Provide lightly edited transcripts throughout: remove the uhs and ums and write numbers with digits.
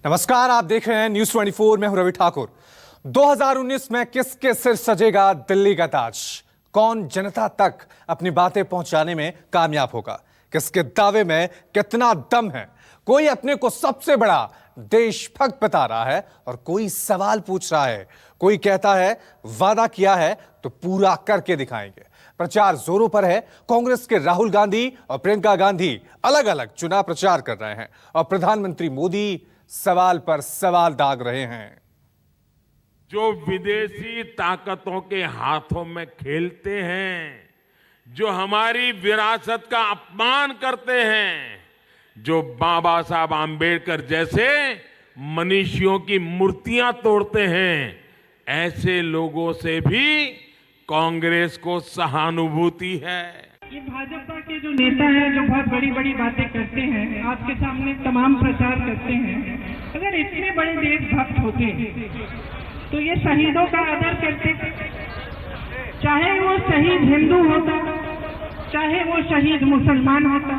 नमस्कार, आप देख रहे हैं न्यूज 24। में हूं रवि ठाकुर। 2019 में किसके सिर सजेगा दिल्ली का ताज? कौन जनता तक अपनी बातें पहुंचाने में कामयाब होगा? किसके दावे में कितना दम है? कोई अपने को सबसे बड़ा देशभक्त बता रहा है और कोई सवाल पूछ रहा है। कोई कहता है वादा किया है तो पूरा करके दिखाएंगे। प्रचार जोरों पर है। कांग्रेस के राहुल गांधी और प्रियंका गांधी अलग अलग चुनाव प्रचार कर रहे हैं और प्रधानमंत्री मोदी सवाल पर सवाल दाग रहे हैं। जो विदेशी ताकतों के हाथों में खेलते हैं, जो हमारी विरासत का अपमान करते हैं, जो बाबा साहब आंबेडकर जैसे मनीषियों की मूर्तियां तोड़ते हैं, ऐसे लोगों से भी कांग्रेस को सहानुभूति है। ये भाजपा के जो नेता हैं जो बहुत बड़ी बड़ी बातें करते हैं, आपके सामने तमाम प्रचार करते हैं, अगर इतने बड़े देशभक्त होते तो ये शहीदों का आदर करते। चाहे वो शहीद हिंदू होता, चाहे वो शहीद मुसलमान होता,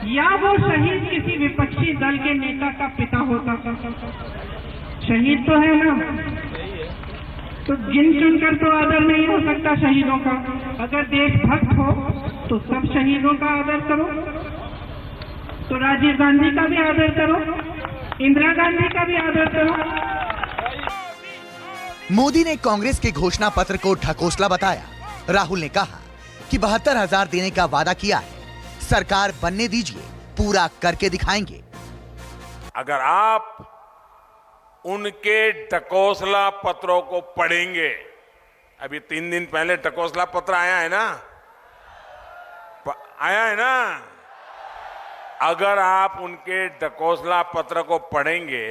या वो शहीद किसी विपक्षी दल के नेता का पिता होता, शहीद तो है ना, तो गिन चुनकर तो आदर नहीं हो सकता शहीदों का। अगर देशभक्त हो तो सब शहीदों का आदर करो, तो राजीव गांधी का भी आदर करो, इंदिरा गांधी का भी आदर करो। मोदी ने कांग्रेस के घोषणा पत्र को ढकोसला बताया। राहुल ने कहा कि 72,000 देने का वादा किया है, सरकार बनने दीजिए, पूरा करके दिखाएंगे। अगर आप उनके ढकोसला पत्रों को पढ़ेंगे, अभी 3 दिन पहले ढकोसला पत्र आया है ना, अगर आप उनके ढकोसला पत्र को पढ़ेंगे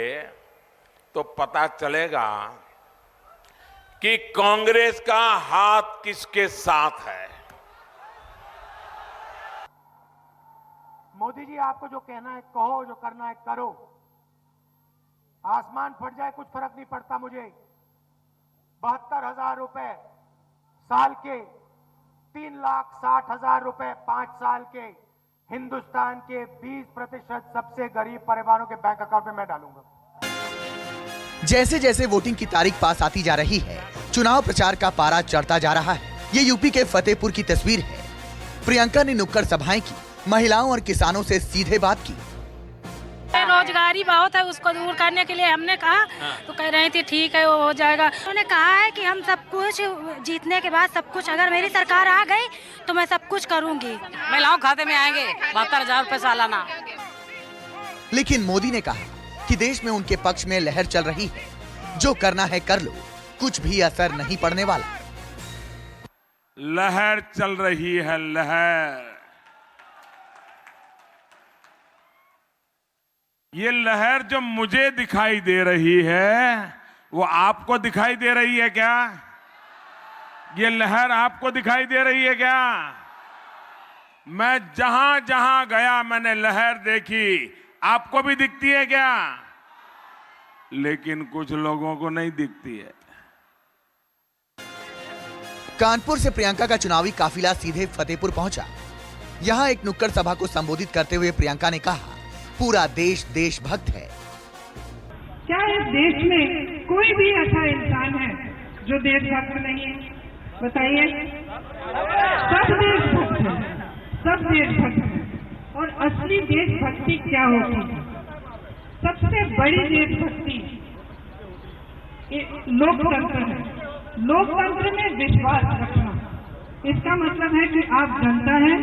तो पता चलेगा कि कांग्रेस का हाथ किसके साथ है। मोदी जी, आपको जो कहना है कहो, जो करना है करो। आसमान फट जाए कुछ फर्क नहीं पड़ता मुझे। 72,000 रुपए साल के, 3,60,000 रुपए 5 साल के, हिंदुस्तान के 20% सबसे गरीब परिवारों के बैंक अकाउंट में मैं डालूंगा। जैसे जैसे वोटिंग की तारीख पास आती जा रही है, चुनाव प्रचार का पारा चढ़ता जा रहा है। ये यूपी के फतेहपुर की तस्वीर है। प्रियंका ने नुक्कड़ सभाएं की, महिलाओं और किसानों से सीधे बात की। बेरोजगारी बहुत है, उसको दूर करने के लिए हमने कहा तो कह रही थी ठीक है वो हो जाएगा। उन्होंने कहा है कि हम सब कुछ जीतने के बाद सब कुछ, अगर मेरी सरकार आ गई तो मैं सब कुछ करूंगी। महिलाओं खाते में आएंगे 72,000 रुपए सालाना। लेकिन मोदी ने कहा कि देश में उनके पक्ष में लहर चल रही है, जो करना है कर लो, कुछ भी असर नहीं पड़ने वाला। लहर चल रही है, लहर। ये लहर जो मुझे दिखाई दे रही है वो आपको दिखाई दे रही है क्या? ये लहर आपको दिखाई दे रही है क्या? मैं जहां जहां गया मैंने लहर देखी, आपको भी दिखती है क्या? लेकिन कुछ लोगों को नहीं दिखती है। कानपुर से प्रियंका का चुनावी काफिला सीधे फतेहपुर पहुंचा। यहां एक नुक्कड़ सभा को संबोधित करते हुए प्रियंका ने कहा, पूरा देश देशभक्त है। क्या इस देश में कोई भी ऐसा इंसान है जो देशभक्त नहीं है? बताइए। सब देशभक्त हैं, सब देशभक्त हैं। और असली देशभक्ति क्या होती है? सबसे बड़ी देशभक्ति लोकतंत्र है। लोकतंत्र में विश्वास रखना, इसका मतलब है कि आप जनता हैं।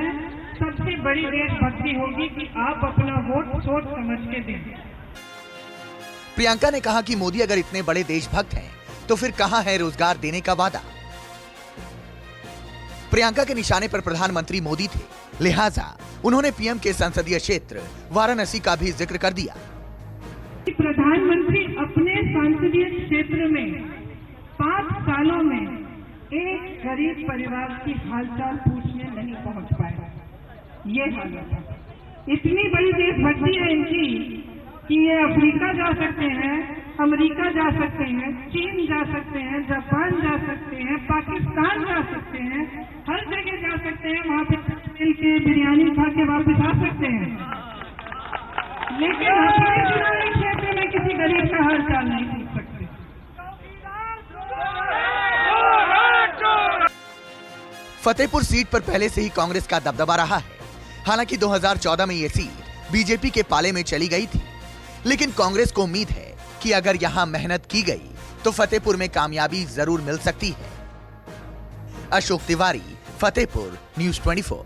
सबसे बड़ी देशभक्ति होगी कि आप अपना वोट सोच समझ के दें। प्रियंका ने कहा कि मोदी अगर इतने बड़े देशभक्त हैं, तो फिर कहां है रोजगार देने का वादा? प्रियंका के निशाने पर प्रधानमंत्री मोदी थे, लिहाजा उन्होंने पीएम के संसदीय क्षेत्र वाराणसी का भी जिक्र कर दिया। प्रधानमंत्री अपने संसदीय क्षेत्र में 5 सालों में एक गरीब परिवार की हालचाल पूछने नहीं पहुंच पाए। ये हालत है। इतनी बड़ी देशभक्ति है इनकी कि ये अफ्रीका जा सकते हैं, अमेरिका जा सकते हैं, चीन जा सकते हैं, जापान जा सकते हैं, पाकिस्तान जा सकते हैं, हर जगह जा सकते हैं। वहाँ पे मिल के बिरयानी खा के वापस आ सकते हैं। लेकिन हमारे चुनावी क्षेत्र में किसी फतेहपुर सीट पर पहले से ही कांग्रेस का दबदबा रहा है। हालांकि 2014 में यह सीट बीजेपी के पाले में चली गई थी, लेकिन कांग्रेस को उम्मीद है कि अगर यहां मेहनत की गई तो फतेहपुर में कामयाबी जरूर मिल सकती है। अशोक तिवारी, फतेहपुर, न्यूज़ 24।